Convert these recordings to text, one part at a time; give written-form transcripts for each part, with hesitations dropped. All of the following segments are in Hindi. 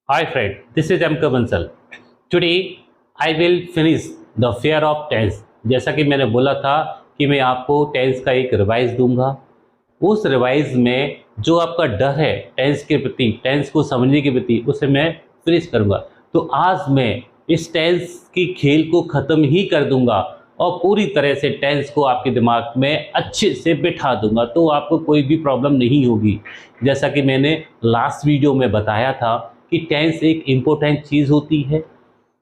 Hi friend, this is M. Bansal. Today I will finish the fear of tense. जैसा कि मैंने बोला था कि मैं आपको टेंस का एक रिवाइज दूंगा। उस रिवाइज में जो आपका डर है टेंस के प्रति, टेंस को समझने के प्रति, उसे मैं फिनिश करूंगा। तो आज मैं इस टेंस की खेल को ख़त्म ही कर दूंगा और पूरी तरह से टेंस को आपके दिमाग में अच्छे से बिठा दूंगा, तो आपको कोई भी प्रॉब्लम नहीं होगी। जैसा कि मैंने लास्ट वीडियो में बताया था कि टेंस एक इम्पोर्टेंट चीज़ होती है।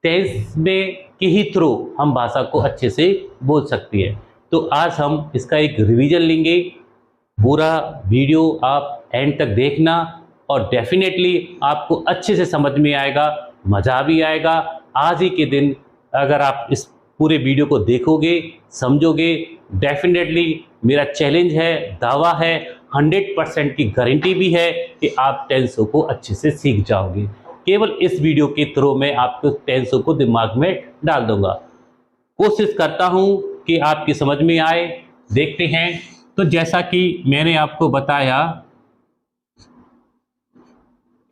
टेंस में के ही थ्रू हम भाषा को अच्छे से बोल सकती है। तो आज हम इसका एक रिवीजन लेंगे। पूरा वीडियो आप एंड तक देखना और डेफिनेटली आपको अच्छे से समझ में आएगा, मज़ा भी आएगा। आज ही के दिन अगर आप इस पूरे वीडियो को देखोगे, समझोगे, डेफिनेटली मेरा चैलेंज है, दावा है, 100% की गारंटी भी है कि आप टेंसों को अच्छे से सीख जाओगे। केवल इस वीडियो के थ्रू मैं आपको टेंसों को दिमाग में डाल दूंगा। कोशिश करता हूं कि आपकी समझ में आए। देखते हैं। तो जैसा कि मैंने आपको बताया,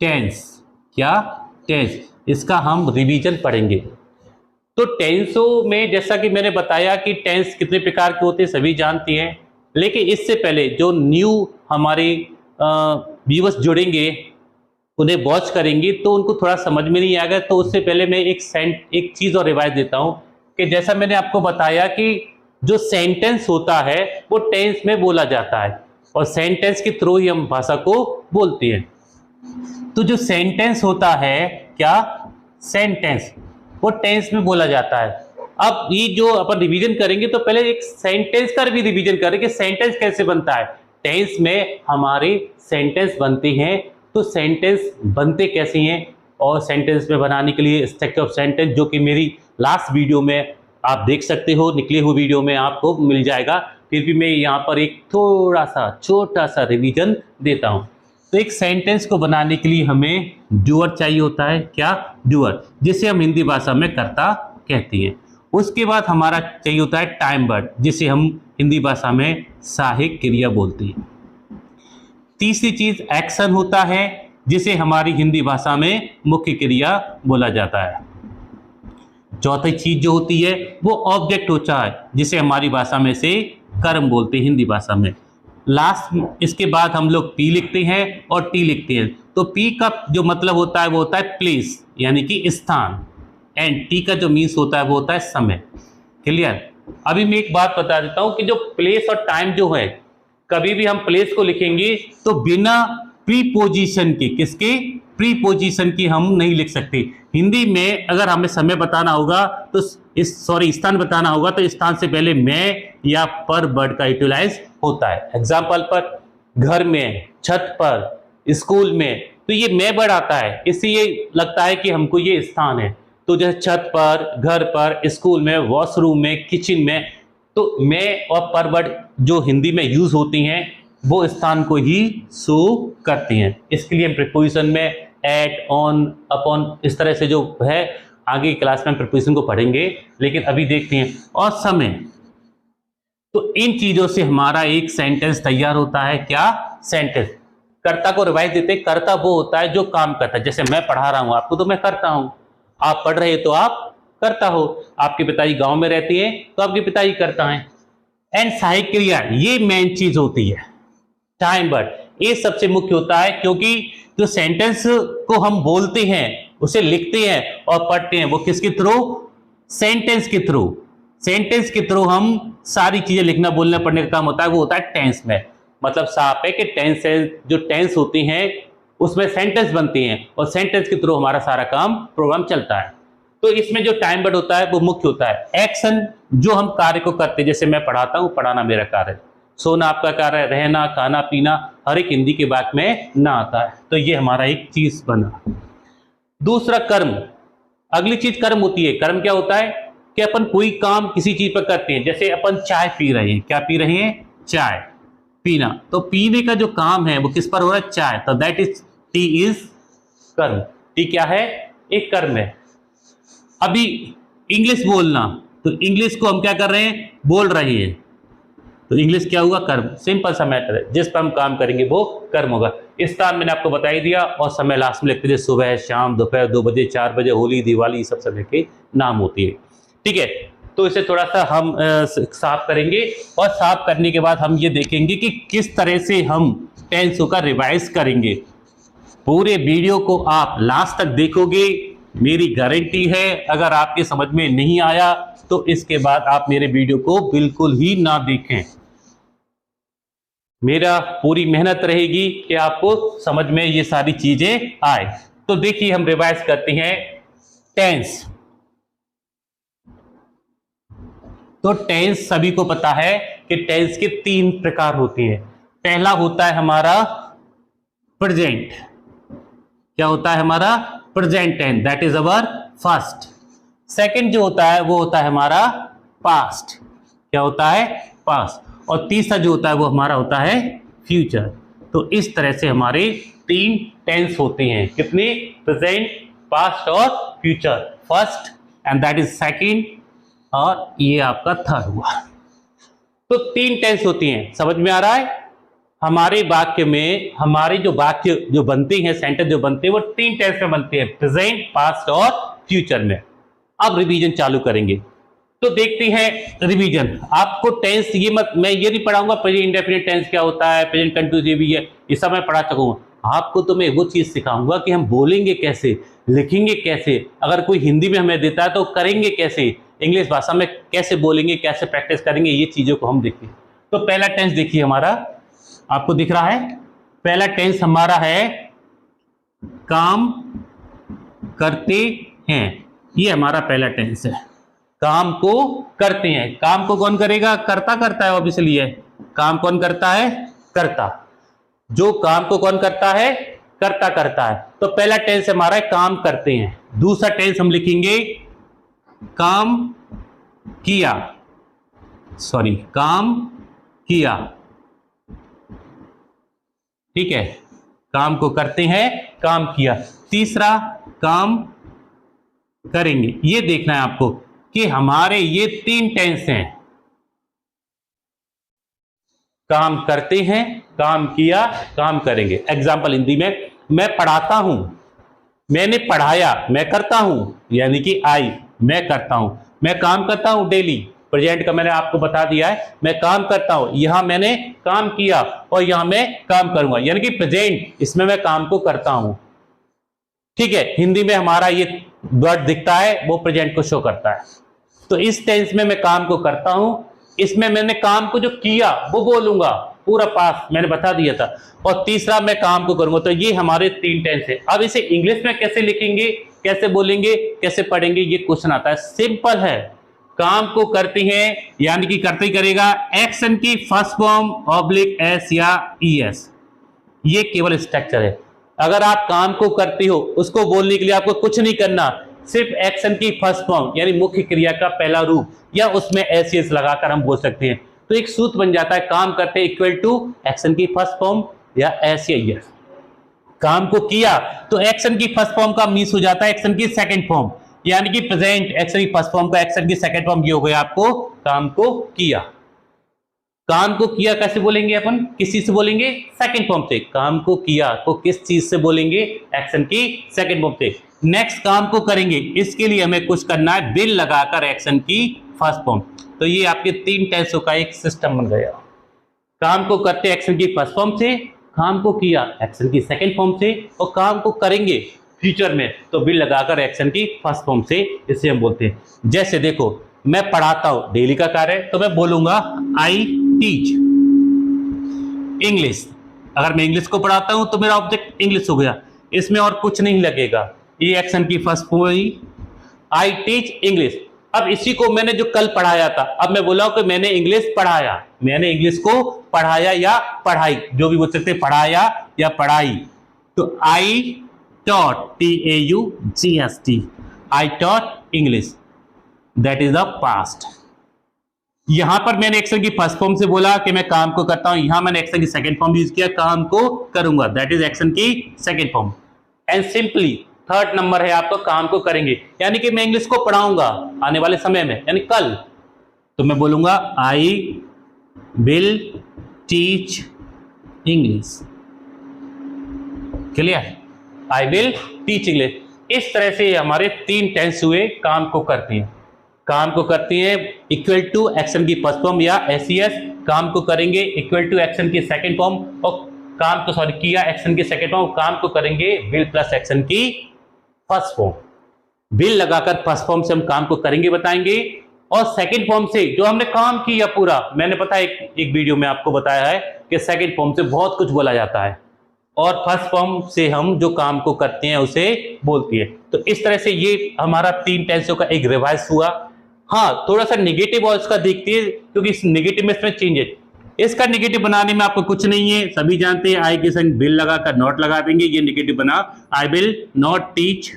टेंस क्या टेंस, इसका हम रिवीजन पढ़ेंगे। तो टेंसों में जैसा कि मैंने बताया कि टेंस कितने प्रकार के होते हैं सभी जानते हैं, लेकिन इससे पहले जो न्यू हमारे व्यूअर्स जुड़ेंगे, उन्हें वॉच करेंगे तो उनको थोड़ा समझ में नहीं आएगा। तो उससे पहले मैं एक चीज़ और रिवाइज देता हूँ कि जैसा मैंने आपको बताया कि जो सेंटेंस होता है वो टेंस में बोला जाता है और सेंटेंस के थ्रू ही हम भाषा को बोलते हैं। तो जो सेंटेंस होता है, क्या सेंटेंस, वो टेंस में बोला जाता है। अब ये जो अपन रिवीजन करेंगे तो पहले एक सेंटेंस का भी रिवीजन करेंगे। सेंटेंस कैसे बनता है? टेंस में हमारे सेंटेंस बनते हैं। तो सेंटेंस बनते कैसे हैं और सेंटेंस में बनाने के लिए स्ट्रक्चर ऑफ सेंटेंस, जो कि मेरी लास्ट वीडियो में आप देख सकते हो, निकले हुए वीडियो में आपको मिल जाएगा। फिर भी मैं यहाँ पर एक थोड़ा सा छोटा सा रिवीजन देता हूँ। तो एक सेंटेंस को बनाने के लिए हमें डूअर चाहिए होता है। क्या? डूअर, जिसे हम हिंदी भाषा में कर्ता कहते हैं। उसके बाद हमारा चाहिए होता है टाइम वर्ड, जिसे हम हिंदी भाषा में सहायक क्रिया बोलते हैं। तीसरी चीज एक्शन होता है, जिसे हमारी हिंदी भाषा में मुख्य क्रिया बोला जाता है। चौथी चीज जो होती है वो ऑब्जेक्ट होता है, जिसे हमारी भाषा में से कर्म बोलते हैं हिंदी भाषा में। लास्ट इसके बाद हम लोग पी लिखते हैं और टी लिखते हैं। तो पी का जो मतलब होता है वो होता है प्लेस, यानी कि स्थान, एंड टी का जो मीन्स होता है वो होता है समय। क्लियर? अभी मैं एक बात बता देता हूं कि जो प्लेस और टाइम जो है, कभी भी हम प्लेस को लिखेंगे तो बिना प्रीपोजिशन के, किसके? प्रीपोजिशन की हम नहीं लिख सकते। हिंदी में अगर हमें समय बताना होगा तो स्थान बताना होगा तो स्थान से पहले मैं या पर वर्ड का यूटिलाइज होता है। एग्जाम्पल पर घर में, छत पर, स्कूल में, तो ये मैं वर्ड आता है, इससे ये लगता है कि हमको ये स्थान है। तो जैसे छत पर, घर पर, स्कूल में, वॉशरूम में, किचन में, तो मैं और पर वर्ड जो हिंदी में यूज होती हैं वो स्थान को ही शो करती हैं। इसके लिए हम प्रीपोजिशन में एट, ऑन, अपॉन, इस तरह से जो है आगे क्लास में प्रीपोजिशन को पढ़ेंगे, लेकिन अभी देखते हैं। और समय, तो इन चीजों से हमारा एक सेंटेंस तैयार होता है। क्या? सेंटेंस। कर्ता को रिवाइज देते हैं। कर्ता वो होता है जो काम करता है। जैसे मैं पढ़ा रहा हूं आपको तो मैं करता हूं, आप पढ़ रहे तो आप करता हो, आपके पिताजी गांव में रहते हैं तो आपके पिताजी करता है। एंड सहायक क्रिया, ये मेन चीज होती है। टाइम वर्ड, ये सबसे मुख्य होता है, क्योंकि जो सेंटेंस को हम बोलते हैं, उसे लिखते हैं और पढ़ते हैं, वो किसके थ्रू? सेंटेंस के थ्रू। सेंटेंस के थ्रू हम सारी चीजें लिखना, बोलना, पढ़ने का काम होता है, वो होता है टेंस में। मतलब साफ है कि टेंस जो टेंस होती हैं उसमें सेंटेंस बनती हैं और सेंटेंस के थ्रू हमारा सारा काम, प्रोग्राम चलता है। तो इसमें जो टाइम वर्ड होता है वो मुख्य होता है। एक्शन, जो हम कार्य को करते हैं, जैसे मैं पढ़ाता हूं, पढ़ाना मेरा कार्य है, सोना आपका कार्य है, रहना, खाना, पीना, हर एक हिंदी के बात में ना आता है। तो ये हमारा एक चीज बना। दूसरा कर्म, अगली चीज कर्म होती है। कर्म क्या होता है कि अपन कोई काम किसी चीज पर करते हैं। जैसे अपन चाय पी रहे हैं, क्या पी रहे हैं? चाय, पीना। तो पीने का जो काम है वो किस पर हो रहा है? चाय। तो दैट इज टी इज कर्म। टी क्या है? एक कर्म है। अभी इंग्लिश बोलना, तो इंग्लिश को हम क्या कर रहे हैं? बोल रहे हैं। तो इंग्लिश क्या हुआ? कर्म। सिंपल सा मैटर है, जिस पर हम काम करेंगे वो कर्म होगा। स्थान मैंने आपको बता ही दिया, और समय लास्ट में लिखते थे, सुबह, शाम, दोपहर, 2 बजे, 4 बजे, होली, दिवाली, ये सब समय के नाम होती है। ठीक है, तो इसे थोड़ा सा हम साफ करेंगे, और साफ करने के बाद हम ये देखेंगे कि किस तरह से हम टेंसों का रिवाइज करेंगे। पूरे वीडियो को आप लास्ट तक देखोगे, मेरी गारंटी है। अगर आपके समझ में नहीं आया तो इसके बाद आप मेरे वीडियो को बिल्कुल ही ना देखें। मेरा पूरी मेहनत रहेगी कि आपको समझ में ये सारी चीजें आए। तो देखिए, हम रिवाइज करते हैं टेंस। तो टेंस सभी को पता है कि टेंस के 3 प्रकार होते हैं। पहला होता है हमारा प्रेजेंट। क्या होता है हमारा? Present tense, that is our first. Second जो होता है वो होता है हमारा पास्ट। क्या होता है? पास्ट। और तीसरा जो होता है वो हमारा होता है फ्यूचर। तो इस तरह से हमारे 3 टेंस होते हैं। कितने? प्रेजेंट, पास्ट और future. First and that is second, और ये आपका थर्ड हुआ। तो 3 टेंस होती हैं। समझ में आ रहा है? हमारे वाक्य में, हमारे जो वाक्य जो बनते हैं, सेंटेंस जो बनते हैं, वो 3 टेंस में बनते हैं, प्रेजेंट, पास्ट और फ्यूचर में। अब रिवीजन चालू करेंगे। तो देखते हैं रिवीजन। आपको टेंस ये मत, मैं ये नहीं पढ़ाऊंगा प्रेजेंट इंडेफिनिट टेंस क्या होता है, प्रेजेंट कंटिन्यूस भी है, ये सब मैं पढ़ा सकूंगा। आपको तो मैं वो चीज सिखाऊंगा कि हम बोलेंगे कैसे, लिखेंगे कैसे, अगर कोई हिंदी में हमें देता है तो करेंगे कैसे, इंग्लिश भाषा में कैसे बोलेंगे, कैसे प्रैक्टिस करेंगे, ये चीजों को हम देखते हैं। तो पहला टेंस देखिए हमारा, आपको दिख रहा है। पहला टेंस हमारा है काम करते हैं। ये हमारा पहला टेंस है, काम को करते हैं। काम को कौन करेगा? कर्ता करता है, ऑब्वियसली है। काम कौन करता है? कर्ता। जो काम को कौन करता है? कर्ता करता है। तो पहला टेंस हमारा है काम करते हैं। दूसरा टेंस हम लिखेंगे काम किया, सॉरी, काम किया। ठीक है, काम को करते हैं, काम किया। तीसरा काम करेंगे। ये देखना है आपको कि हमारे ये 3 टेंस हैं, काम करते हैं, काम किया, काम करेंगे। एग्जाम्पल हिंदी में, मैं पढ़ाता हूं, मैंने पढ़ाया, मैं करता हूं, यानी कि आई, मैं करता हूं। मैं काम करता हूं डेली, प्रेजेंट का मैंने आपको बता दिया है, मैं काम करता हूं, यहां मैंने काम किया और यहां मैं काम करूंगा, यानी कि प्रेजेंट, इसमें मैं काम को करता हूं। ठीक है, हिंदी में हमारा ये वर्ड दिखता है, वो प्रेजेंट को शो करता है। तो इस टेंस में मैं काम को करता हूं, इसमें मैंने काम को जो किया वो बोलूंगा, पूरा पास मैंने बता दिया था। और तीसरा मैं काम को करूंगा। तो ये हमारे 3 टेंस है। अब इसे इंग्लिश में कैसे लिखेंगे, कैसे बोलेंगे, कैसे पढ़ेंगे, ये क्वेश्चन आता है। सिंपल है, काम को करते हैं यानी कि करते ही करेगा, एक्शन की फर्स्ट फॉर्म ऑब्लिक एस या ईएस, ये केवल स्ट्रक्चर है। अगर आप काम को करते हो, उसको बोलने के लिए आपको कुछ नहीं करना, सिर्फ एक्शन की फर्स्ट फॉर्म यानी मुख्य क्रिया का पहला रूप या उसमें एस एस लगाकर हम बोल सकते हैं। तो एक सूत्र बन जाता है, काम करते इक्वल टू एक्शन की फर्स्ट फॉर्म या एस या एस। काम को किया तो एक्शन की फर्स्ट फॉर्म का मीन्स हो जाता है एक्शन की सेकंड फॉर्म, यानी कि प्रेजेंट एक्शन की फर्स्ट फॉर्म का एक्शन की सेकंड फॉर्म ये हो गया आपको काम को किया। काम को किया कैसे बोलेंगे अपन, किसी से बोलेंगे सेकंड फॉर्म से। काम को किया को किस चीज से बोलेंगे, एक्शन की सेकंड फॉर्म से। नेक्स्ट काम को करेंगे, इसके लिए हमें कुछ करना है, बिल लगाकर एक्शन की फर्स्ट फॉर्म। तो ये आपके 3 टेंसों का एक सिस्टम बन गया। काम को करते एक्शन की फर्स्ट फॉर्म से, काम को किया एक्शन की सेकंड फॉर्म से, और काम को करेंगे फ्यूचर में तो बिल लगाकर एक्शन की फर्स्ट फॉर्म से, इसे हम बोलते हैं। जैसे देखो, मैं पढ़ाता हूं, डेली का कार्य है, तो मैं बोलूंगा आई टीच इंग्लिश। अगर मैं इंग्लिश को पढ़ाता हूं तो मेरा ऑब्जेक्ट इंग्लिश हो गया, इसमें और कुछ नहीं लगेगा, ये एक्शन की फर्स्ट फॉर्म हुई, आई टीच इंग्लिश। अब इसी को मैंने जो कल पढ़ाया था, अब मैं बोला कि मैंने इंग्लिश पढ़ाया, मैंने इंग्लिश को पढ़ाया या पढ़ाई, जो भी बोल सकते, पढ़ाया या पढ़ाई। तो I taught, TAUGHT, I taught English, that is the past. यहां पर मैंने एक्शन की फर्स्ट फॉर्म से बोला कि मैं काम को करता हूं, यहां मैंने एक्शन की सेकंड फॉर्म यूज किया, काम को करूंगा, दैट इज एक्शन की second form. And simply third number है आपको काम को करेंगे, यानी कि मैं इंग्लिश को पढ़ाऊंगा आने वाले समय में, यानी कल, तो मैं बोलूंगा I will teach English. Clear? I will teach English. इस तरह से हमारे 3 टेंस हुए काम को करती हैं। काम को करती हैं इक्वल टू एक्शन की फर्स्ट फॉर्म या एसईएस, काम को करेंगे इक्वल टू एक्शन की सेकंड फॉर्म, और काम को किया एक्शन की सेकंड फॉर्म, काम को करेंगे विल प्लस एक्शन की फर्स्ट फॉर्म। विल लगाकर फर्स्ट फॉर्म से हम काम को करेंगे बताएंगे, और सेकंड फॉर्म से जो हमने काम किया पूरा, मैंने पता एक वीडियो में आपको बताया है कि सेकंड फॉर्म से बहुत कुछ बोला जाता है, और फर्स्ट फॉर्म से हम जो काम को करते हैं उसे बोलती है। तो इस तरह से ये हमारा 3 टेंसों का एक रिवाइज हुआ। हाँ, थोड़ा सा नेगेटिव और इसका देखते हैं, क्योंकि इस नेगेटिव में इसमें चेंज है। इसका नेगेटिव बनाने में आपको कुछ नहीं है, सभी जानते हैं आई के संग विल लगाकर नॉट लगा देंगे, ये नेगेटिव बना, आई विल नॉट टीच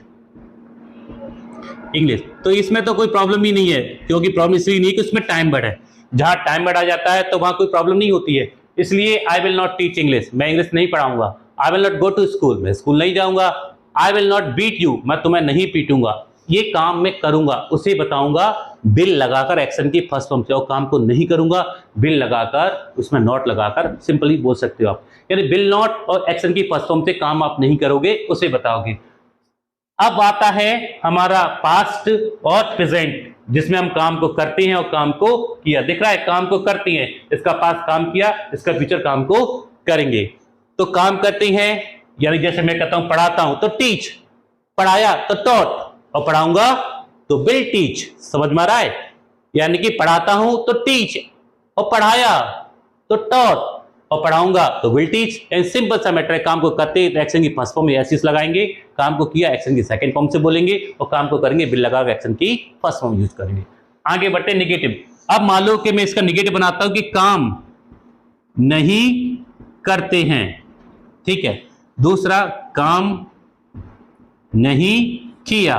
इंग्लिश। तो इसमें तो कोई प्रॉब्लम ही नहीं है, क्योंकि प्रॉब्लम इसलिए नहीं है कि उसमें टाइम वर्ड है। जहां टाइम वर्ड आ जाता है तो वहां कोई प्रॉब्लम नहीं होती है, इसलिए I will not teach English, मैं इंग्लिश नहीं पढ़ाऊंगा। I will not go to school, मैं स्कूल नहीं जाऊंगा। I will not beat you, मैं तुम्हें नहीं पीटूंगा। ये काम मैं करूंगा उसे बताऊंगा विल लगाकर एक्शन की फर्स्ट फॉर्म से, और काम को नहीं करूंगा विल लगाकर उसमें नॉट लगाकर सिंपली बोल सकते हो आप। यानी विल नॉट और एक्शन की फर्स्ट फॉर्म से काम आप नहीं करोगे, उसे बताओगे। अब आता है हमारा पास्ट और प्रेजेंट, जिसमें हम काम को करते हैं और काम को किया। दिख रहा है काम को करती हैं, इसका पास्ट काम किया, इसका फ्यूचर काम को करेंगे। तो काम करती हैं यानी जैसे मैं कहता हूं पढ़ाता हूं तो टीच, पढ़ाया तो टॉट, और पढ़ाऊंगा तो विल टीच। समझ में आ रहा है? यानी कि पढ़ाता हूं तो टीच, और पढ़ाया तो टॉट, और पढ़ाऊंगा तो विल टीच। एंड सिंपल सा मैटर है, काम को करते हैं तो एक्शन की फर्स्ट फॉर्म एसिस लगाएंगे, काम को किया एक्शन की सेकंड फॉर्म से बोलेंगे, और काम को करेंगे विल लगा एक्शन की फर्स्ट फॉर्म यूज करेंगे। आगे बढ़ते नेगेटिव। अब मान लो कि मैं इसका नेगेटिव बनाता हूं कि काम नहीं करते हैं, ठीक है। दूसरा काम नहीं किया,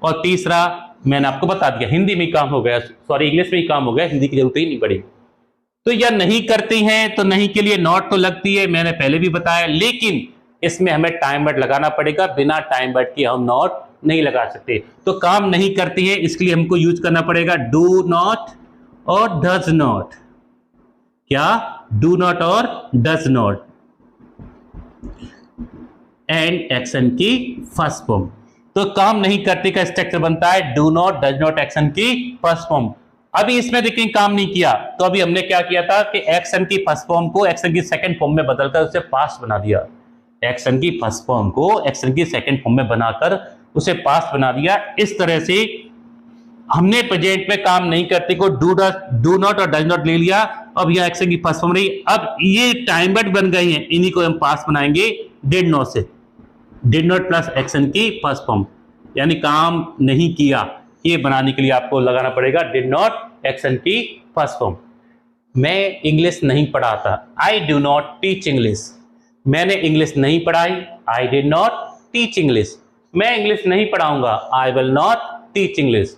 और तीसरा मैंने आपको बता दिया हिंदी में काम हो गया, सॉरी इंग्लिश में ही काम हो गया, हिंदी की जरूरत ही नहीं पड़ी। तो या नहीं करती हैं तो नहीं के लिए नॉट तो लगती है, मैंने पहले भी बताया, लेकिन इसमें हमें टाइम वर्ड लगाना पड़ेगा, बिना टाइम वर्ड के हम नॉट नहीं लगा सकते। तो काम नहीं करती है इसके लिए हमको यूज करना पड़ेगा डू नॉट और डज नॉट। क्या? डू नॉट और डज नॉट, एंड एक्शन की फर्स्ट फॉर्म। तो काम नहीं करती का स्ट्रक्चर बनता है do not does not action की फर्स्ट फॉर्म। अभी इसमें देखिए काम नहीं किया, तो अभी हमने क्या किया था कि एक्शन की फर्स्ट फॉर्म को एक्शन की सेकंड फॉर्म में बदलकर उसे पास्ट बना दिया। एक्शन की फर्स्ट फॉर्म को एक्शन की सेकंड फॉर्म में बनाकर उसे पास्ट बना दिया। इस तरह से हमने प्रेजेंट में काम नहीं करते को डू नॉट और डज नॉट ले लिया, अब यह एक्शन की फर्स्ट फॉर्म रही। अब ये टाइम वर्ड बन गई हैं, इन्हीं को हम पास्ट बनाएंगे डिड नॉट से, डिड नॉट प्लस एक्शन की फर्स्ट फॉर्म, यानी काम नहीं किया। ये बनाने के लिए आपको लगाना पड़ेगा डिड नॉट एक्शन की फर्स्ट फॉर्म। मैं इंग्लिश नहीं पढ़ाता, I do not teach English. मैंने इंग्लिश नहीं पढ़ाई, I did not teach English. मैं इंग्लिश नहीं पढ़ाऊंगा, I will not teach English.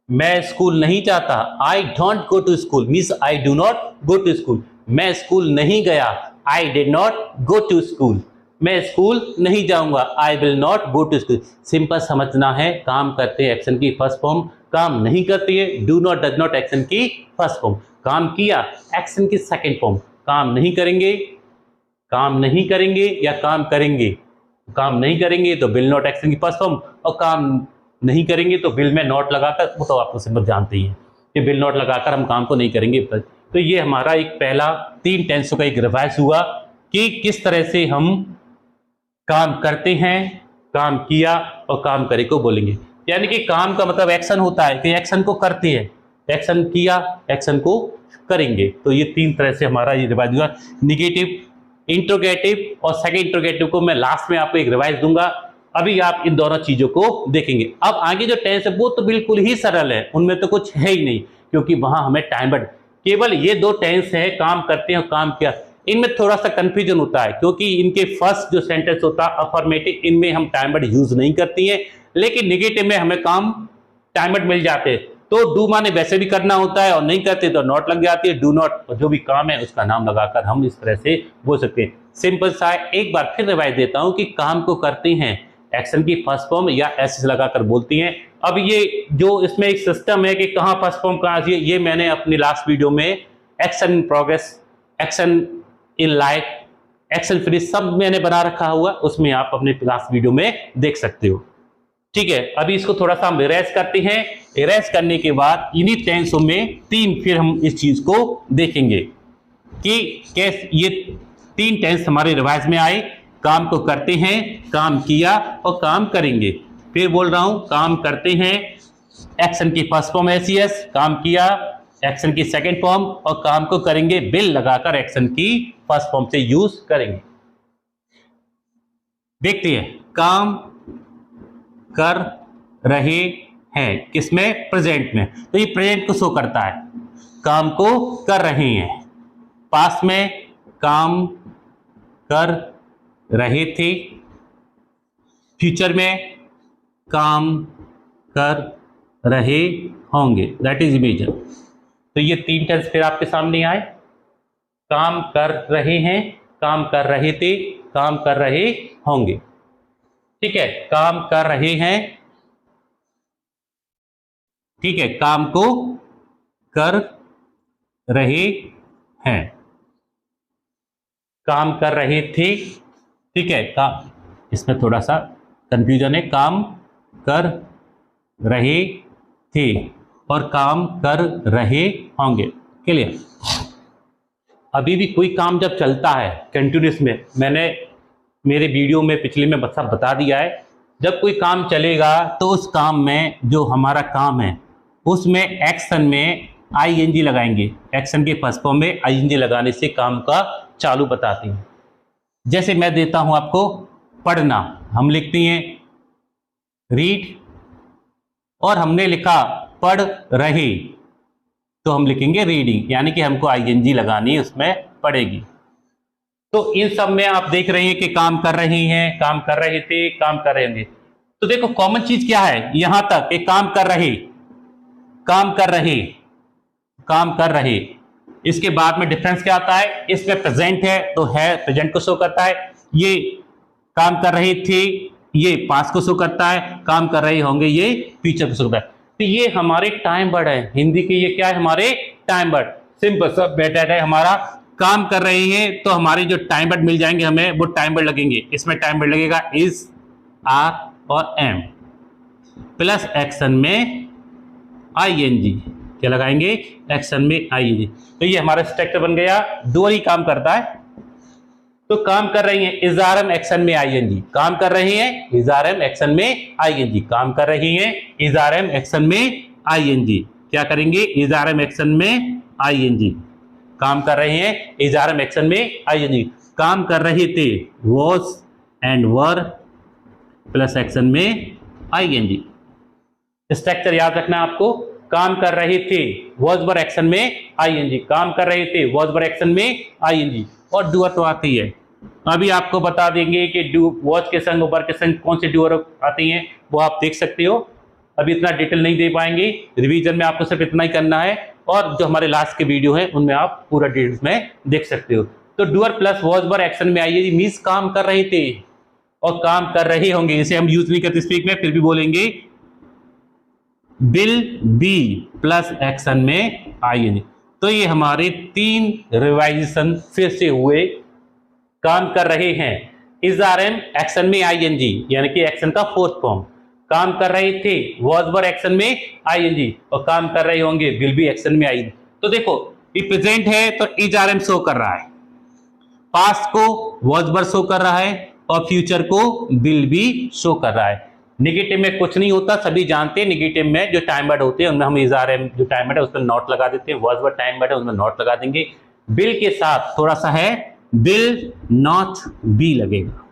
मैं स्कूल नहीं जाता, I don't go to school, means I do not go to school. मैं स्कूल नहीं गया, I did not go to school. मैं स्कूल नहीं जाऊंगा, I will not go to school. Simple समझना है, काम करते हैं एक्शन की फर्स्ट फॉर्म, काम नहीं करती है do not does not action की फर्स्ट फॉर्म, काम किया एक्शन की सेकंड फॉर्म। काम नहीं करेंगे, काम नहीं करेंगे या काम करेंगे, काम नहीं करेंगे तो विल नॉट एक्शन की फर्स्ट फॉर्म, और काम नहीं करेंगे तो विल में नॉट लगाकर, वो तो आप सिंपल जानते ही हैं कि विल नॉट लगाकर हम काम को नहीं करेंगे। तो ये हमारा एक पहला 3 टेंसों का एक रिवाइज हुआ कि किस तरह से हम काम करते हैं, काम किया और काम करे को बोलेंगे। यानी कि काम का मतलब एक्शन होता है कि एक्शन को करते हैं, एक्शन किया एक्शन को करेंगे। तो ये 3 तरह से हमारा ये रिवाइज हुआ, निगेटिव, इंट्रोगेटिव, और सेकंड इंट्रोगेटिव को मैं लास्ट में आपको एक रिवाइज दूंगा। अभी आप इन दोनों चीजों को देखेंगे। अब आगे जो टेंस है वो तो बिल्कुल ही सरल है, उनमें तो कुछ है ही नहीं, क्योंकि वहां हमें टाइम वर्ड, केवल ये 2 टेंस है, काम करते हैं और काम किया। इनमें थोड़ा सा कंफ्यूजन होता है, क्योंकि इनके फर्स्ट जो सेंटेंस होता है अफर्मेटिव, इनमें हम टाइम वर्ड यूज नहीं करती हैं, लेकिन नेगेटिव में हमें काम टाइम वर्ड मिल जाते हैं। तो डू माने वैसे भी करना होता है, और नहीं करते तो नॉट लग जाती है। डू नॉट, जो भी काम है उसका नाम लगाकर हम इस तरह से बोल सकते हैं। सिंपल सा एक बार फिर रिवाइज देता हूं कि काम को करते हैं एक्शन की फर्स्ट फॉर्म या एस लगाकर बोलती हैं। अब ये जो इसमें एक सिस्टम है कि कहाँ फर्स्ट फॉर्म कहाँ, ये मैंने अपनी लास्ट वीडियो में action in progress, action in life, action finish सब मैंने बना रखा हुआ, उसमें आप अपने क्लास वीडियो में देख सकते हो। ठीक है, अभी इसको थोड़ा सा हम इरेज करते हैं। इरेज करने के बाद इन्हीं टेंसों में तीन फिर हम इस चीज को देखेंगे कि कैसे ये तीन टेंस हमारे रिवाइज में आए। काम को करते हैं, काम किया और काम करेंगे। फिर बोल रहा हूं, काम करते हैं एक्शन की फर्स्ट फॉर्म एसीएस, काम किया एक्शन की सेकंड फॉर्म, और काम को करेंगे बिल लगाकर एक्शन की फर्स्ट फॉर्म से यूज करेंगे। देखते हैं, काम कर रहे हैं किसमें, प्रेजेंट में, तो ये प्रेजेंट को शो करता है, काम को कर रहे हैं। पास्ट में काम कर रहे थे, फ्यूचर में काम कर रहे होंगे, दैट इज इमेजन। तो ये तीन टेंस फिर आपके सामने आए, काम कर रहे हैं, काम कर रहे थे, काम कर रहे होंगे। ठीक है, काम कर रहे हैं, ठीक है, काम को कर रहे हैं, काम कर रहे थे, ठीक है, इसमें थोड़ा सा कंफ्यूजन है, काम कर रहे थे और काम कर रहे होंगे। क्लियर? अभी भी कोई काम जब चलता है कंटिन्यूस में, मैंने मेरे वीडियो में पिछले में सब बता दिया है, जब कोई काम चलेगा तो उस काम में जो हमारा काम है उसमें एक्शन में आईएनजी लगाएंगे। एक्शन के फर्स्ट फॉर्म में आईएनजी लगाने से काम का चालू बताते हैं। जैसे मैं देता हूं आपको पढ़ना, हम लिखते हैं रीड और हमने लिखा पढ़ रहे, तो हम लिखेंगे रीडिंग, यानी कि हमको आईएनजी लगानी उसमें पड़ेगी। तो इन सब में आप देख रहे हैं कि काम कर रही हैं, काम कर रहे थे, काम कर रहे थे। तो देखो कॉमन चीज क्या है यहां तक, कि काम कर रहे, काम कर रहे, काम कर रहे। इसके बाद में डिफरेंस क्या आता है, इसमें प्रेजेंट है तो है प्रेजेंट को शो करता है, ये काम कर रहे थे ये पास्ट को शो करता है, काम कर रहे होंगे ये फ्यूचर को शो करता है। तो ये हमारे टाइम वर्ड है, हिंदी के ये क्या है, हमारे टाइम वर्ड। सिंपल सा मेथड है हमारा, काम कर रहे हैं तो हमारे जो टाइम वर्ड मिल जाएंगे हमें, वो टाइम वर्ड लगेंगे। इसमें टाइम वर्ड लगेगा इज, आर और एम, प्लस एक्शन में आईएनजी। क्या लगाएंगे, एक्शन में आईएनजी। तो ये हमारा स्ट्रक्चर बन गया, डूअर ही काम करता है। तो काम कर रही है, इज आर एम एक्शन में आईएनजी, काम कर रही है इज आर एम एक्शन में आईएनजी, काम कर रही है इज आर एम एक्शन में आईएनजी। क्या करेंगे, इज आर एम एक्शन में आईएनजी, काम कर रहे हैं इज आर एम एक्शन में आईएनजी। काम कर रहे थे was and were plus action में आईएनजी। स्ट्रक्चर याद रखना आपको, काम कर रहे थे वॉज वर एक्शन में आईएनजी, काम कर रहे थे वॉज वर एक्शन में आईएनजी, और डूअर तो आती है। अभी आपको बता देंगे कि डू वॉज के संग वर के संग कौन से डूअर आती हैं, वो आप देख सकते हो। अभी इतना डिटेल नहीं दे पाएंगे, रिवीजन में आपको सिर्फ इतना ही करना है, और जो हमारे लास्ट के वीडियो है उनमें आप पूरा डिटेल्स में देख सकते हो। तो doer plus was were action में आईएनजी मींस काम कर रहे थे और काम कर रहे होंगे। इसे हम यूज नहीं करते स्पीक में, फिर भी बोलेंगे विल बी प्लस एक्शन में आईएनजी। तो ये हमारे तीन रिवाइजेशन फिर से हुए। काम कर रहे हैं इज आर एम एक्शन में आईएनजी, यानी कि एक्शन का फोर्थ फॉर्म। काम कर रहे थे वॉज वर एक्शन में आईएनजी, और काम कर रहे होंगे विल बी एक्शन में आईएनजी। तो देखो ये प्रेजेंट है तो इज आर एम शो कर रहा है, पास्ट को वॉज वर शो कर रहा है, और फ्यूचर को विल बी शो कर रहा है। निगेटिव में कुछ नहीं होता, सभी जानते हैं निगेटिव में जो टाइम वर्ड होते हैं उनमें हम इज आर एम जो टाइम वर्ड है उसमें नॉट लगा देते हैं, वॉज वर टाइम वर्ड है उसमें नॉट लगा देंगे। बिल के साथ थोड़ा सा है, बिल नॉट बी लगेगा।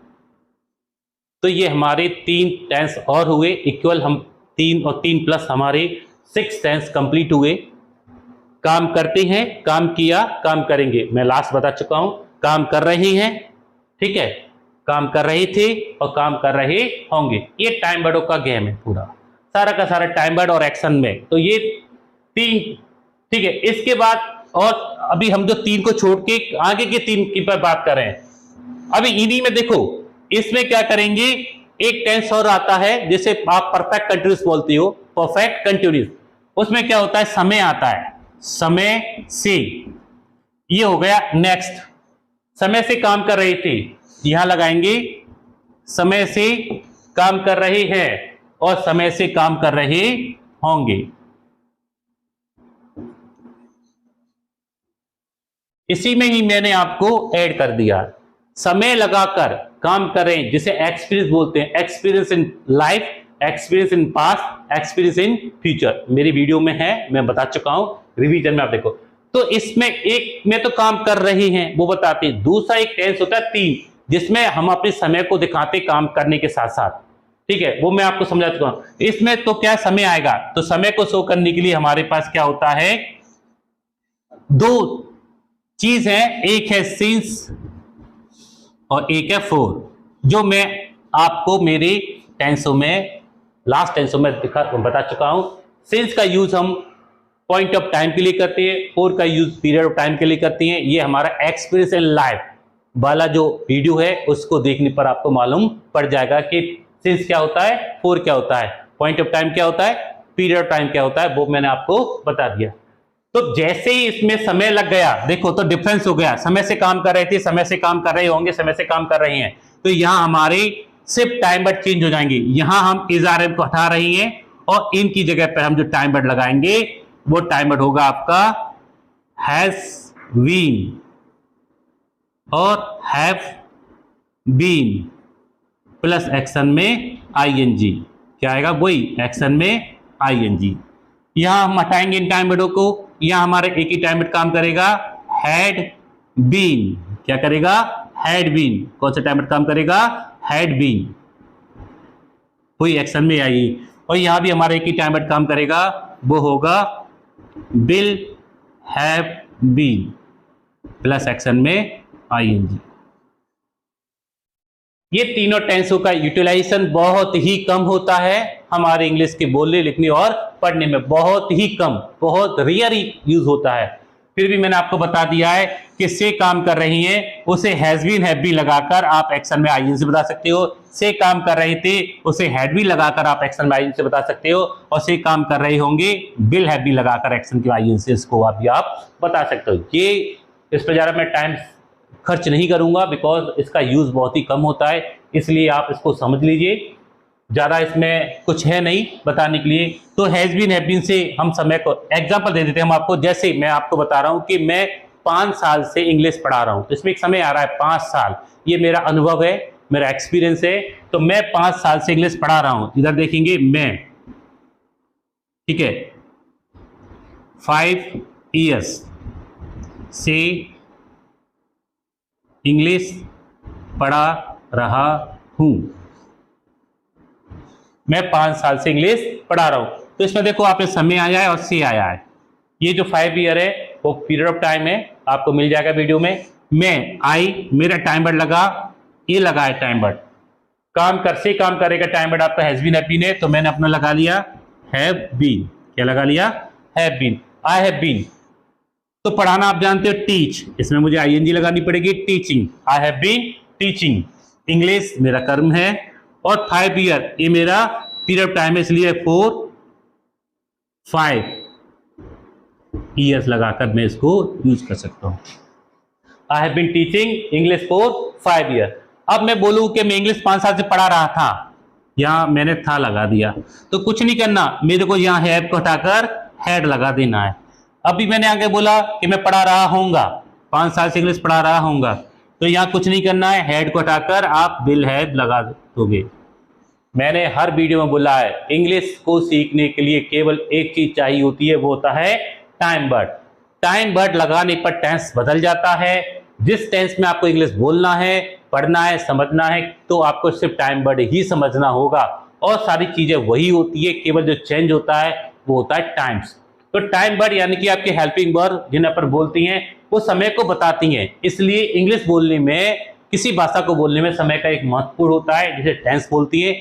तो ये हमारे तीन टेंस और हुए इक्वल, हम तीन और तीन प्लस हमारे 6 टेंस कंप्लीट हुए। काम करते हैं, काम किया, काम करेंगे, मैं लास्ट बता चुका हूं। काम कर रहे हैं, ठीक है, काम कर रहे थे और काम कर रहे होंगे। ये टाइम वर्डों का गेम है पूरा, सारा का सारा टाइम वर्ड और एक्शन में। तो ये तीन, ठीक है। इसके बाद और अभी हम जो तीन को छोड़ के आगे के तीन की पर बात कर रहे हैं। अभी इन्हीं में देखो, इसमें क्या करेंगे, एक टेंस और आता है जिसे आप परफेक्ट कंटिन्यूअस बोलते हो, परफेक्ट कंटिन्यूअस। उसमें क्या होता है, समय आता है, समय से ये हो गया नेक्स्ट। समय से काम कर रही थी, यहां लगाएंगे समय से काम कर रहे हैं और समय से काम कर रहे होंगे। इसी में ही मैंने आपको ऐड कर दिया। समय लगाकर काम कर रहे हैं जिसे एक्सपीरियंस बोलते हैं, experience in life, experience in past, experience in future. मेरी वीडियो में है, मैं बता चुका हूं, रिवीजन में आप देखो। तो इसमें एक में तो काम कर रही हैं वो बताते हैं, दूसरा एक टेंस होता है 3 जिसमें हम अपने समय को दिखाते काम करने के साथ साथ, ठीक है, वो मैं आपको समझा चुका हूं। इसमें तो क्या समय आएगा, तो समय को शो करने के लिए हमारे पास क्या होता है, 2 चीज है, एक है सिंस और एक है फॉर, जो मैं आपको मेरे टेंसों में लास्ट टेंसों में बता चुका हूं। सिंस का यूज हम पॉइंट ऑफ टाइम के लिए करते हैं, फॉर का यूज पीरियड ऑफ टाइम के लिए करते हैं। ये हमारा एक्सपीरियंस इन लाइफ वाला जो वीडियो है उसको देखने पर आपको मालूम पड़ जाएगा कि सिंस क्या होता है, फॉर क्या होता है, पॉइंट ऑफ टाइम क्या होता है, पीरियड ऑफ टाइम क्या होता है, वो मैंने आपको बता दिया। तो जैसे ही इसमें समय लग गया, देखो तो डिफरेंस हो गया, समय से काम कर रहे थे, समय से काम कर रहे होंगे, समय से काम कर रहे हैं, तो यहां हमारे सिर्फ टाइम वर्ड चेंज हो जाएंगे। यहां हम इज आर एम को हटा रही हैं और इनकी जगह पर हम जो टाइम वर्ड लगाएंगे वो टाइम वर्ड होगा आपका हैज बीन और हैव बीन प्लस एक्शन में आईएनजी। क्या आएगा, वही एक्शन में आईएनजी। यहां हम हटाएंगे इन टाइम वर्डों को, यहां हमारे एक ही टाइम वर्ड काम करेगा, हैड बीन। क्या करेगा, हैड बीन। कौन सा टाइम वर्ड काम करेगा, हैड बीन, वही एक्शन में आएगी। और यहां भी हमारा एक ही टाइम वर्ड काम करेगा, वो होगा will have been plus action में आईएनजी। ये तीनों टेंसों का यूटिलाइजेशन बहुत ही कम होता है हमारे इंग्लिश के बोलने, लिखने और पढ़ने में, बहुत ही कम, बहुत रेयर यूज होता है। फिर भी मैंने आपको बता दिया है कि से काम कर रही हैं उसे हैज बीन हैव बीन लगाकर आप एक्शन में आईएनजी बता सकते हो, से काम कर रहे थे उसे हैड बीन लगाकर आप एक्शन में आईएनजी बता सकते हो, और से काम कर रहे होंगे विल हैव बीन लगाकर एक्शन के आईएनजी को आप बता सकते हो। ये इस पर ज़्यादा मैं टाइम खर्च नहीं करूंगा बिकॉज इसका यूज बहुत ही कम होता है, इसलिए आप इसको समझ लीजिए, ज़्यादा इसमें कुछ है नहीं बताने के लिए। तो हैज बीन हैव बीन से हम समय को एग्जांपल दे देते हैं हम आपको। जैसे मैं आपको बता रहा हूं कि मैं 5 साल से इंग्लिश पढ़ा रहा हूं, तो इसमें एक समय आ रहा है 5 साल, ये मेरा अनुभव है, मेरा एक्सपीरियंस है। तो मैं 5 साल से इंग्लिश पढ़ा रहा हूं, इधर देखेंगे मैं, ठीक है, 5 years से इंग्लिश पढ़ा रहा हूं, मैं 5 साल से इंग्लिश पढ़ा रहा हूं। तो इसमें देखो आपने समय आया है और से आया है, ये जो 5 ईयर है वो पीरियड ऑफ टाइम है, आपको मिल जाएगा वीडियो में। मैं आई, मेरा टाइम वर्ड लगा, ये लगा है टाइम वर्ड, काम कर से काम करेगा टाइम वर्ड आपका हैज बीन हैव बीन है, तो मैंने अपना लगा लिया हैव बीन। क्या लगा लिया, have been, I have been. तो पढ़ाना आप जानते हो टीच, इसमें मुझे आईएनजी लगानी पड़ेगी, teaching, I have been teaching, English मेरा कर्म है, और 5 ईयर ये मेरा पीरियड ऑफ टाइम है, इसलिए 5 ईयर्स लगाकर मैं इसको यूज कर सकता हूं। I have been teaching English for 5 year. अब मैं बोलूं कि मैं इंग्लिश 5 साल से पढ़ा रहा था, यहां मैंने था लगा दिया, तो कुछ नहीं करना, मेरे को यहां हैव को हटाकर हैड लगा देना है। अभी मैंने आगे बोला कि मैं पढ़ा रहा हूँगा, 5 साल से इंग्लिश पढ़ा रहा हूँगा, तो यहाँ कुछ नहीं करना है, हेड को हटाकर आप विल हैव लगा दोगे। मैंने हर वीडियो में बोला है इंग्लिश को सीखने के लिए केवल एक चीज चाहिए होती है, वो होता है टाइम वर्ड। टाइम वर्ड लगाने पर टेंस बदल जाता है। जिस टेंस में आपको इंग्लिश बोलना है, पढ़ना है, समझना है, तो आपको सिर्फ टाइम वर्ड ही समझना होगा, और सारी चीजें वही होती है, केवल जो चेंज होता है वो होता है टाइम्स। तो टाइम वर्ड यानी कि आपके हेल्पिंग वर्ब जिन्हें पर बोलती हैं वो समय को बताती हैं, इसलिए इंग्लिश बोलने में, किसी भाषा को बोलने में समय का एक महत्वपूर्ण होता है, जिसे टेंस बोलती है।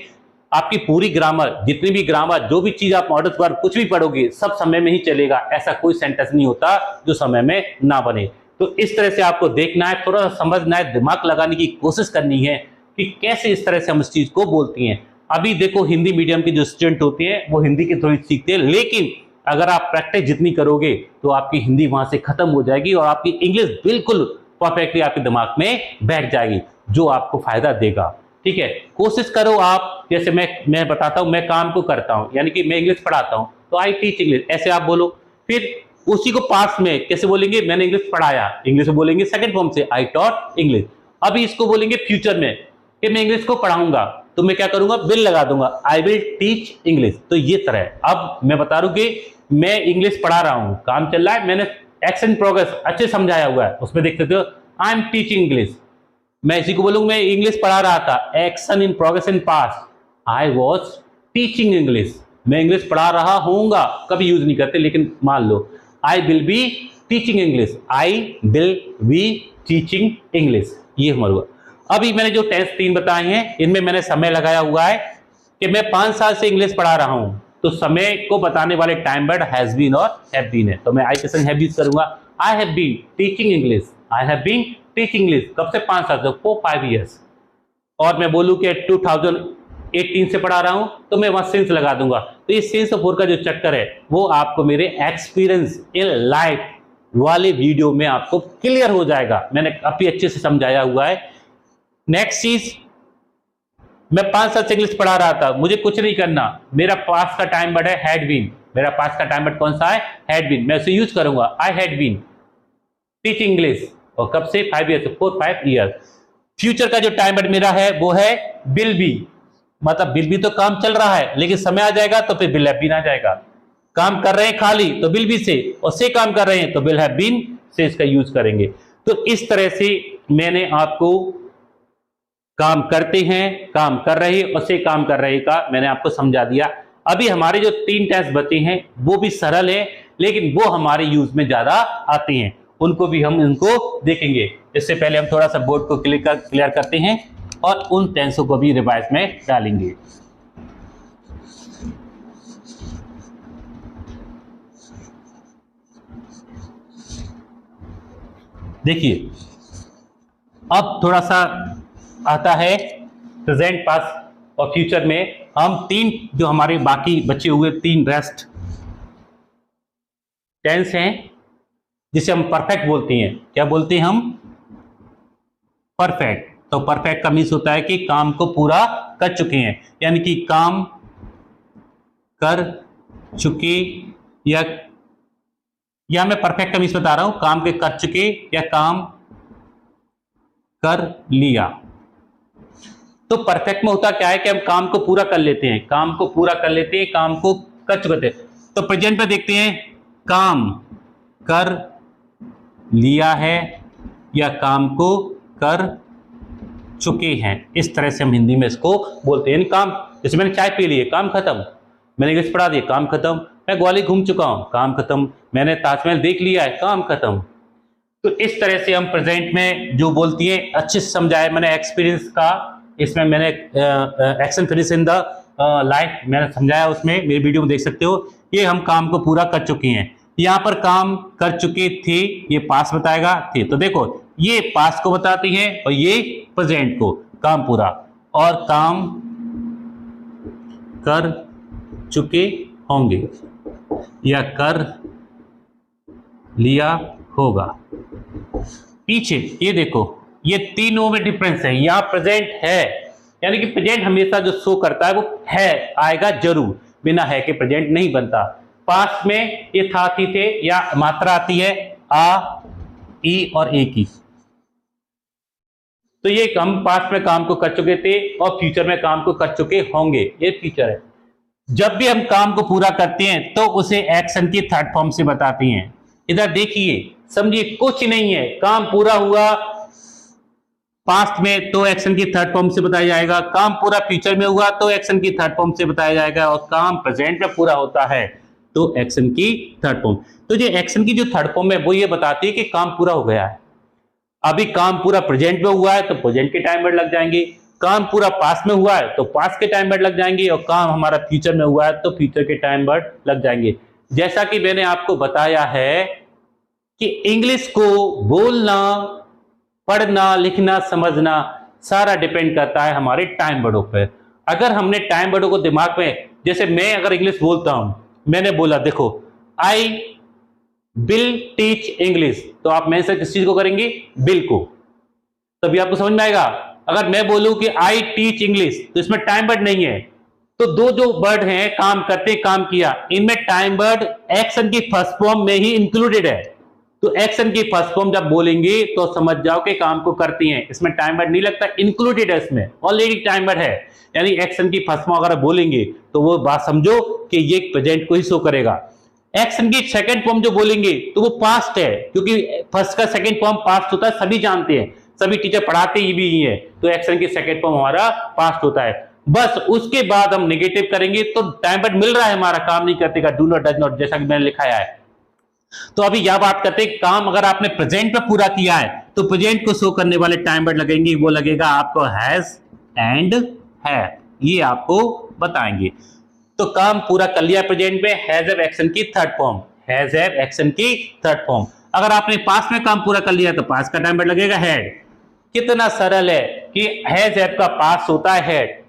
आपकी पूरी ग्रामर, जितनी भी ग्रामर, जो भी चीज आप मॉडर्न वर्ब कुछ भी पढ़ोगे सब समय में ही चलेगा, ऐसा कोई सेंटेंस नहीं होता जो समय में ना बने। तो इस तरह से आपको देखना है, थोड़ा सा समझना है, दिमाग लगाने की कोशिश करनी है कि कैसे इस तरह से हम इस चीज को बोलती हैं। अभी देखो हिंदी मीडियम के जो स्टूडेंट होते हैं वो हिंदी के थोड़ी सीखते हैं, लेकिन अगर आप प्रैक्टिस जितनी करोगे तो आपकी हिंदी वहां से खत्म हो जाएगी और आपकी इंग्लिश बिल्कुल परफेक्टली आपके दिमाग में बैठ जाएगी, जो आपको फायदा देगा। ठीक है, कोशिश करो आप, जैसे मैं बताता हूं, मैं काम को करता हूं, यानी कि मैं इंग्लिश पढ़ाता हूं, तो आई टीच इंग्लिश, ऐसे आप बोलो। फिर उसी को पास्ट में कैसे बोलेंगे, मैंने इंग्लिश पढ़ाया, इंग्लिश में बोलेंगे सेकंड फॉर्म से आई टॉट इंग्लिश। अभी इसको बोलेंगे फ्यूचर में कि मैं इंग्लिश को पढ़ाऊंगा, तो मैं क्या करूंगा, विल लगा दूंगा, आई विल टीच इंग्लिश। तो ये तरह अब मैं बता रहा हूं कि मैं इंग्लिश पढ़ा रहा हूं, काम चल रहा है, मैंने एक्शन प्रोग्रेस अच्छे समझाया हुआ है, उसमें देख सकते हो आई एम टीचिंग इंग्लिश। मैं इसी को बोलूंगा मैं इंग्लिश पढ़ा रहा था, action in progress in past, I was teaching English. मैं इंग्लिश पढ़ा रहा होऊंगा, कभी यूज नहीं करते, लेकिन मान लो I will be teaching English, I will be teaching English, ये हमारा। अभी मैंने जो टेंस 3 बताए हैं, इनमें मैंने समय लगाया हुआ है कि मैं 5 साल से इंग्लिश पढ़ा रहा हूं, तो समय को बताने वाले टाइम वर्ड हैज बीन और हैव बीन है, तो मैं आई के संग हैव यूज करूंगा। I have been teaching English, I have been teaching English, कब से, 5 साल से, फॉर 5 ईयर्स। और मैं बोलूं कि 2018 से पढ़ा रहा हूं, तो मैं वहां सिंस लगा दूंगा। तो ये सिंस और का जो चक्कर है वो आपको मेरे एक्सपीरियंस इन लाइफ वाले वीडियो में आपको क्लियर हो जाएगा, मैंने काफी अच्छे से समझाया हुआ है। नेक्स्ट चीज, मैं 5 साल से इंग्लिश पढ़ा रहा था, मुझे कुछ नहीं करना, मेरा पास्ट का टाइम वर्ड है हैड बीन, मेरा पास्ट का टाइम वर्ड कौन सा है, हैड बीन, मैं उसे यूज करूंगा, I had been teaching English, और कब से, 5 ईयर से, 4-5 ईयर। फ्यूचर का जो टाइम वर्ड मेरा है वो है विल बी, मतलब विल बी तो काम चल रहा है, लेकिन समय आ जाएगा तो फिर विल हैव बीन आ जाएगा। काम कर रहे हैं खाली तो विल बी से, और से काम कर रहे हैं तो विल हैव बीन से इसका यूज करेंगे। तो इस तरह से मैंने आपको काम करते हैं, काम कर रहे और से काम कर रहे का मैंने आपको समझा दिया। अभी हमारे जो 3 टेस्ट बचे हैं वो भी सरल है, लेकिन वो हमारे यूज में ज्यादा आते हैं, उनको भी हम इनको देखेंगे। इससे पहले हम थोड़ा सा बोर्ड को क्लियर करते हैं और उन टेंसों को भी रिवाइज में डालेंगे। देखिए, अब थोड़ा सा आता है प्रेजेंट, पास्ट और फ्यूचर में। हम 3 जो हमारे बाकी बचे हुए 3 रेस्ट टेंस हैं, जिसे हम परफेक्ट बोलते हैं। क्या बोलते हैं हम, परफेक्ट। तो परफेक्ट का मीन्स होता है कि काम को पूरा कर चुके हैं, यानी कि काम कर चुके, या मैं परफेक्ट का मीन्स बता रहा हूं, काम के कर चुके या काम कर लिया। तो परफेक्ट में होता क्या है कि हम काम को पूरा कर लेते हैं, काम को पूरा कर लेते हैं, काम को कर चुके थे। तो प्रेजेंट में देखते हैं, काम कर लिया है या काम को कर चुके हैं, इस तरह से हम हिंदी में इसको बोलते हैं। काम, जैसे मैंने चाय पी ली है, काम खत्म, मैंने इंग्लिश पढ़ा दिया, काम खत्म, मैं ग्वालियर घूम चुका हूं, काम खत्म, मैंने ताजमहल देख लिया है, काम खत्म। तो इस तरह से हम प्रेजेंट में जो बोलती है, अच्छे से समझाया मैंने एक्सपीरियंस का, इसमें मैंने action finish in the life मैंने समझाया, उसमें मेरी वीडियो में देख सकते हो। ये हम काम को पूरा कर चुके हैं, यहाँ पर काम कर चुके थे, ये पास्ट बताएगा थे, तो देखो ये पास्ट को बताती है और ये प्रेजेंट को, काम पूरा, और काम कर चुके होंगे या कर लिया होगा। पीछे ये देखो, ये तीनों में डिफरेंस है। यहां प्रेजेंट है, यानी कि प्रेजेंट हमेशा जो शो करता है वो है आएगा जरूर, बिना है के प्रेजेंट नहीं बनता। पास्ट में ये था, थी, थे, या मात्रा आती है आ, ई और ए की। तो ये हम पास्ट में काम को कर चुके थे और फ्यूचर में काम को कर चुके होंगे, ये फ्यूचर है। जब भी हम काम को पूरा करते हैं तो उसे एक्शन की थर्ड फॉर्म से बताते हैं। इधर देखिए, समझिए, कुछ नहीं है, काम पूरा हुआ पास्ट में तो एक्शन की थर्ड फॉर्म से बताया जाएगा, काम पूरा फ्यूचर में हुआ तो एक्शन की थर्ड फॉर्म से बताया जाएगा, और काम प्रेजेंट में पूरा होता है तो एक्शन की थर्ड फॉर्म। तो जो एक्शन की जो थर्ड फॉर्म है वो ये बताती है कि काम पूरा हो गया है। अभी काम पूरा प्रेजेंट में हुआ है तो प्रेजेंट के टाइम वर्ड लग जाएंगे, काम पूरा पास्ट में हुआ है तो पास्ट के टाइम वर्ड लग जाएंगे, और काम हमारा फ्यूचर में हुआ है तो फ्यूचर के टाइम वर्ड लग जाएंगे। जैसा कि मैंने आपको बताया है कि इंग्लिश को बोलना, पढ़ना, लिखना, समझना सारा डिपेंड करता है हमारे टाइम वर्डों पर। अगर हमने टाइम वर्डों को दिमाग में, जैसे मैं अगर इंग्लिश बोलता हूं, मैंने बोला देखो आई विल टीच इंग्लिश, तो आप मेंशन किस चीज को करेंगे? बिल को। तभी आपको समझ में आएगा। अगर मैं बोलूं कि आई टीच इंग्लिश, तो इसमें टाइम वर्ड नहीं है। तो दो जो वर्ड हैं, काम करते काम किया, इनमें टाइम वर्ड एक्शन की फर्स्ट फॉर्म में ही इंक्लूडेड है। तो एक्शन की फर्स्ट फॉर्म जब बोलेंगे तो समझ जाओ कि काम को करती हैं, इसमें टाइम वर्ड नहीं लगता, इंक्लूडेड है, इसमें ऑलरेडी टाइम वर्ड है। यानी एक्शन की फर्स्ट फॉर्म अगर बोलेंगे तो वो बात समझो कि ये प्रेजेंट को ही शो करेगा। एक्शन की सेकंड फॉर्म जो बोलेंगे तो वो पास्ट है, क्योंकि फर्स्ट का सेकंड फॉर्म पास्ट होता है, सभी जानते हैं, सभी टीचर पढ़ाते ही भी है। तो एक्शन की सेकंड फॉर्म हमारा पास्ट होता है। बस उसके बाद हम नेगेटिव करेंगे तो टाइम वर्ड मिल रहा है, हमारा काम नहीं करते का, डू नॉट, डज नॉट, जैसा कि मैंने लिखाया है। तो अभी यह बात करते हैं, काम अगर आपने प्रेजेंट में पूरा किया है तो प्रेजेंट को शो करने वाले टाइम वर्ड लगेंगे, वो लगेगा आपको हैज एंड है, ये आपको बताएंगे। तो काम पूरा कर लिया प्रेजेंट में, हैज हैव एक्शन की third form, has have action की थर्ड फॉर्म। अगर आपने पास्ट में काम पूरा कर लिया तो पास्ट का टाइम वर्ड लगेगा हैड। कितना सरल है कि हैज हैव का पास्ट होता है हैड,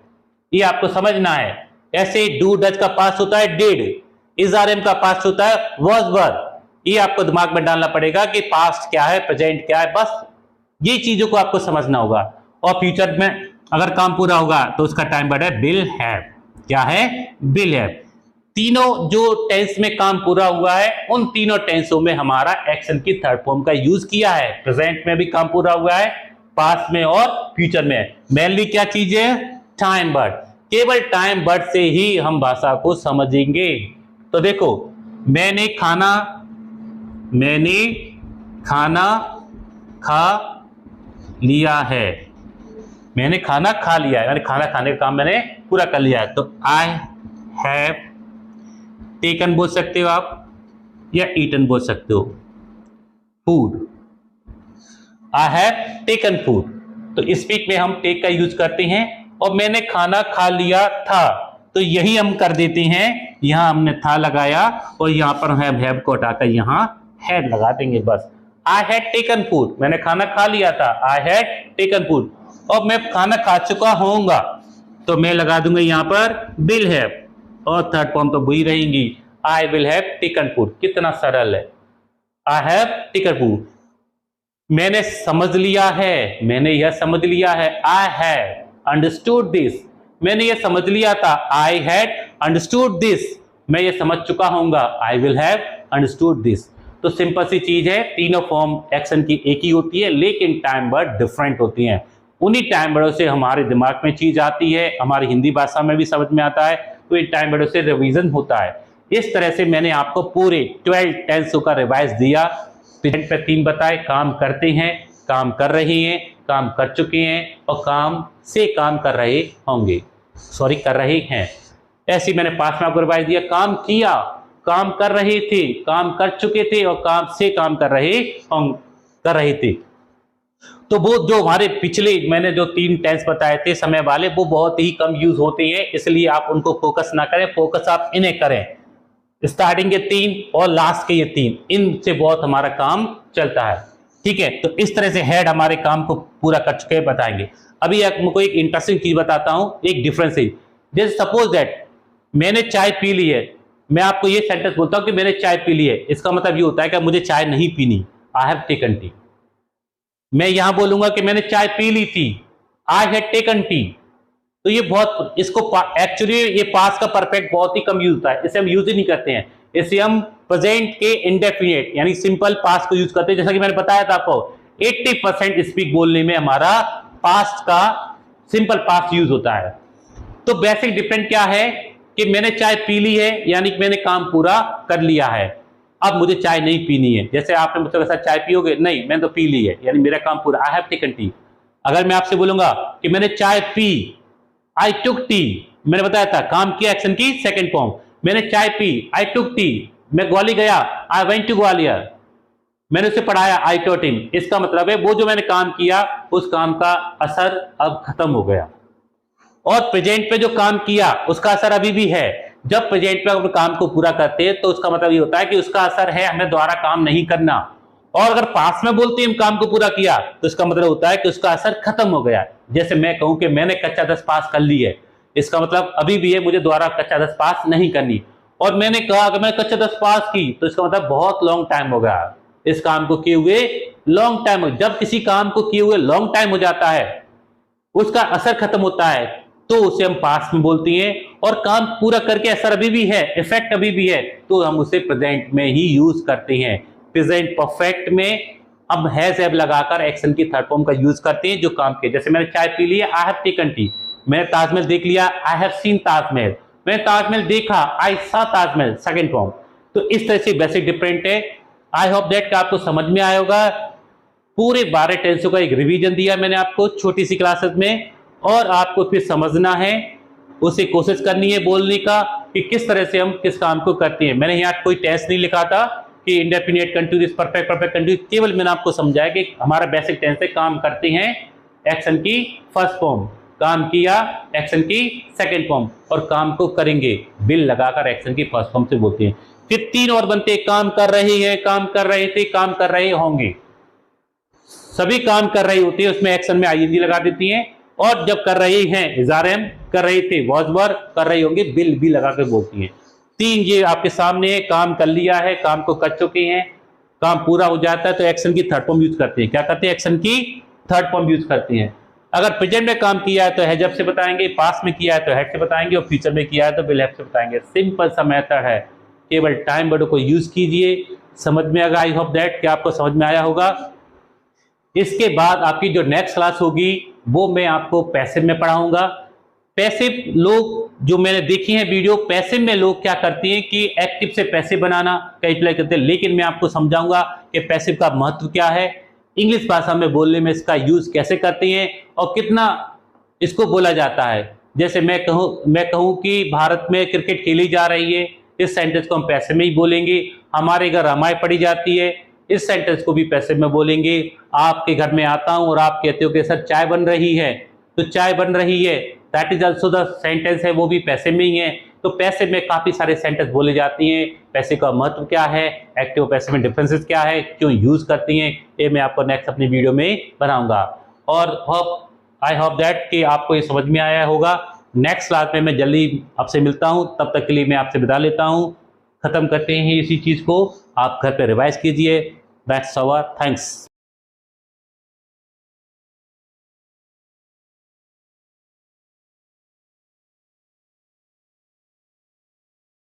ये आपको समझना है। ऐसे डू डज का पास्ट होता है डिड, इज आर एम का पास्ट होता है वाज वर। ये आपको दिमाग में डालना पड़ेगा कि पास्ट क्या है, प्रेजेंट क्या है, बस ये चीजों को आपको समझना होगा। और फ्यूचर में अगर काम पूरा होगा तो उसका टाइम वर्ड है विल हैव। क्या है? Will have. तीनों जो टेंस में काम पूरा हुआ है, उन तीनों टेंसों में हमारा एक्शन की थर्ड फॉर्म का यूज किया है। प्रेजेंट में भी काम पूरा हुआ है, पास्ट में और फ्यूचर में। मेनली क्या चीज है? Time word. केवल टाइम वर्ड से ही हम भाषा को समझेंगे। तो देखो, मैंने खाना खा लिया है, मैंने खाना खा लिया है, यानी खाना खाने का काम मैंने पूरा कर लिया है। तो आई हैव टेकन बोल सकते हो आप, या ईटन बोल सकते हो, food. I have taken food, तो स्पीक में हम टेक का यूज करते हैं। और मैंने खाना खा लिया था, तो यही हम कर देते हैं, यहां हमने था लगाया और यहां पर हैव को हटाकर यहां हैड लगा देंगे, बस। आई हैड टेकन फूड, मैंने खाना खा लिया था, आई हैड टेकन फूड। और मैं खाना खा चुका होऊंगा, तो मैं लगा दूंगा यहां पर विल हैव, और थर्ड फॉर्म तो वही रहेंगी, I will have taken food. कितना सरल है, आई हैव टेकन फूड। मैंने समझ लिया है, मैंने यह समझ लिया है, आई हैव अंडरस्टूड दिस, मैंने यह समझ लिया था, आई हैड अंडरस्टूड दिस। मैं ये समझ चुका होऊंगा, I will have understood this. तो सिंपल सी चीज है, तीनों फॉर्म एक्शन की एक ही होती है, लेकिन टाइम वर्ड डिफरेंट होती हैं। उन्हीं टाइम वर्डों से हमारे दिमाग में चीज आती है, हमारी हिंदी भाषा में भी समझ में आता है, तो इन टाइम वर्डों से रिवीजन होता है। इस तरह से मैंने आपको पूरे 12 टेंसों का रिवाइज दिया। प्रेजेंट पे 3 बताए, काम करते हैं, काम कर रहे हैं, काम कर चुके हैं, और काम से काम कर रहे होंगे, सॉरी कर रहे हैं। ऐसे मैंने पास्ट में आपको रिवाइज दिया, काम किया, काम कर रहे थे, काम कर चुके थे, और काम से काम कर रहे थे। तो वो जो हमारे पिछले मैंने जो 3 टेंस बताए थे समय वाले, वो बहुत ही कम यूज होते हैं, इसलिए आप उनको फोकस ना करें, फोकस आप इन्हें करें। स्टार्टिंग के 3 और लास्ट के ये 3, इनसे बहुत हमारा काम चलता है। ठीक है, तो इस तरह से हेड हमारे काम को पूरा कर चुके हैं, बताएंगे। अभी आपको एक इंटरेस्टिंग चीज बताता हूं, एक डिफरेंस है। जैसे सपोज दैट मैंने चाय पी ली है, मैं आपको ये सेंटेंस बोलता हूं कि मैंने चाय पी ली है, इसका मतलब ये होता है कि मुझे चाय नहीं पीनी, आई हैव टेकन टी। मैं यहां बोलूंगा कि मैंने चाय पी ली थी, आई हैड टेकन टी। तो ये बहुत, इसको एक्चुअली ये पास्ट का परफेक्ट बहुत ही कम यूज होता है, इसे हम यूज ही नहीं करते हैं। इसे हम प्रेजेंट के इंडेफिनिट यानी सिंपल पास्ट को यूज करते हैं। जैसा कि मैंने बताया था आपको, 80% स्पीक बोलने में हमारा पास्ट का सिंपल पास्ट यूज होता है। तो बेसिक डिफरेंस क्या है कि मैंने चाय पी ली है, यानी कि मैंने काम पूरा कर लिया है, अब मुझे चाय नहीं पीनी है। जैसे आपने मुझसे वैसा चाय पियोगे, नहीं मैंने तो पी ली है, यानी मेरा काम पूरा, आई हैव टेकन टी। अगर मैं आपसे बोलूंगा कि मैंने चाय पी, आई टुक टी, मैंने बताया था काम किया एक्शन की सेकंड फॉर्म, मैंने चाय पी, आई टुक टी। मैं ग्वालियर गया, आई वेंट टू ग्वालियर, मैंने उसे पढ़ाया, आई टॉट हिम। इसका मतलब है वो जो मैंने काम किया, उस काम का असर अब खत्म हो गया। और प्रेजेंट पे जो काम किया उसका असर अभी भी है। जब प्रेजेंट पे अपने काम को पूरा करते हैं तो उसका मतलब ये होता है कि उसका असर है, हमें दोबारा काम नहीं करना। और अगर पास में बोलते हैं हम काम को पूरा किया, तो इसका मतलब होता है कि उसका असर खत्म हो गया। जैसे मैं कहूं कि मैंने कक्षा 10 पास कर ली है, इसका मतलब अभी भी है, मुझे दोबारा कक्षा 10 पास नहीं करनी। और मैंने कहा अगर मैंने कक्षा 10 पास की तो इसका मतलब बहुत लॉन्ग टाइम हो गया, इस काम को किए हुए लॉन्ग टाइम। जब किसी काम को किए हुए लॉन्ग टाइम हो जाता है, उसका असर खत्म होता है, तो उसे हम पास्ट में बोलते हैं। और काम पूरा करके असर अभी भी है, इफेक्ट अभी भी है, तो हम उसे प्रेजेंट में ही यूज करते हैं। प्रेजेंट परफेक्ट में हम हैज हैव लगाकर एक्शन की थर्ड फॉर्म का यूज करते हैं जो काम के। जैसे मैंने चाय पी ली, आई हैव टेकन टी। मैंने ताजमहल देख लिया, आई हैव सीन ताजमहल। मैंने ताजमहल देखा, आई सा ताजमहल, सेकंड फॉर्म। तो इस तरह से बेसिक डिफरेंट है। आई होप दैट का आपको समझ में आया होगा। पूरे 12 टेंसों का एक रिवीजन दिया मैंने आपको छोटी सी क्लासेस में, और आपको फिर समझना है, उसे कोशिश करनी है बोलने का कि किस तरह से हम किस काम को करते हैं। मैंने यहाँ कोई टेंस नहीं लिखा था कि indefinite continuous, perfect, perfect continuous, केवल मैंने आपको समझाया कि हमारा बेसिक टेंस है काम करते हैं एक्शन की फर्स्ट फॉर्म, काम किया एक्शन की सेकंड फॉर्म, और काम को करेंगे बिल लगाकर एक्शन की फर्स्ट फॉर्म से बोलते हैं। फिर 3 और बनते हैं, काम कर रही है, काम कर रहे थे, काम कर रहे होंगे। सभी काम कर रही होती है, उसमें एक्शन में आईएनजी लगा देती हैं। और जब कर रही हैं, इज़ारएम, कर रही थे वॉज वर, कर रही होंगे बिल भी लगा कर बोलती हैं। 3 ये आपके सामने है, काम कर लिया है, काम को कर चुके हैं, काम पूरा हो जाता है तो एक्शन की थर्ड फॉर्म यूज करते हैं। क्या करते हैं? एक्शन की थर्ड फॉर्म यूज करते हैं। अगर प्रेजेंट में काम किया है तो हैज हैव से बताएंगे, पास्ट में किया है तो हैड से बताएंगे, और फ्यूचर में किया है तो विल हैव से बताएंगे। सिंपल सा मेथड है, केवल टाइम वर्ड को यूज कीजिए, समझ में आएगा। आई होप दैट कि आपको समझ में आया होगा। इसके बाद आपकी जो नेक्स्ट क्लास होगी वो मैं आपको पैसिव में पढ़ाऊंगा। पैसिव लोग जो मैंने देखी है वीडियो, पैसिव में लोग क्या करते हैं कि एक्टिव से पैसिव बनाना कई अप्लाई करते हैं, लेकिन मैं आपको समझाऊंगा कि पैसिव का महत्व क्या है, इंग्लिश भाषा में बोलने में इसका यूज कैसे करते हैं और कितना इसको बोला जाता है। जैसे मैं कहूँ कि भारत में क्रिकेट खेली जा रही है, इस सेंटेंस को हम पैसिव में ही बोलेंगे। हमारे घर रामायण पढ़ी जाती है, इस सेंटेंस को भी पैसिव में बोलेंगे। आपके घर में आता हूं और आप कहते हो कि सर चाय बन रही है, तो चाय बन रही है, that is also the sentence है, वो भी पैसिव में ही है। तो पैसिव में काफी सारे सेंटेंस बोले जाती हैं। पैसिव का महत्व क्या है, एक्टिव और पैसिव में डिफरेंसेस क्या है, क्यों यूज करती हैं, ये मैं आपको नेक्स्ट अपनी वीडियो में बनाऊंगा। और आई होप दैट कि आपको ये समझ में आया होगा। नेक्स्ट क्लास में मैं जल्दी आपसे मिलता हूं, तब तक के लिए मैं आपसे विदा लेता हूं। खत्म करते हैं इसी चीज को, आप घर पे रिवाइज कीजिए। That's all, thanks.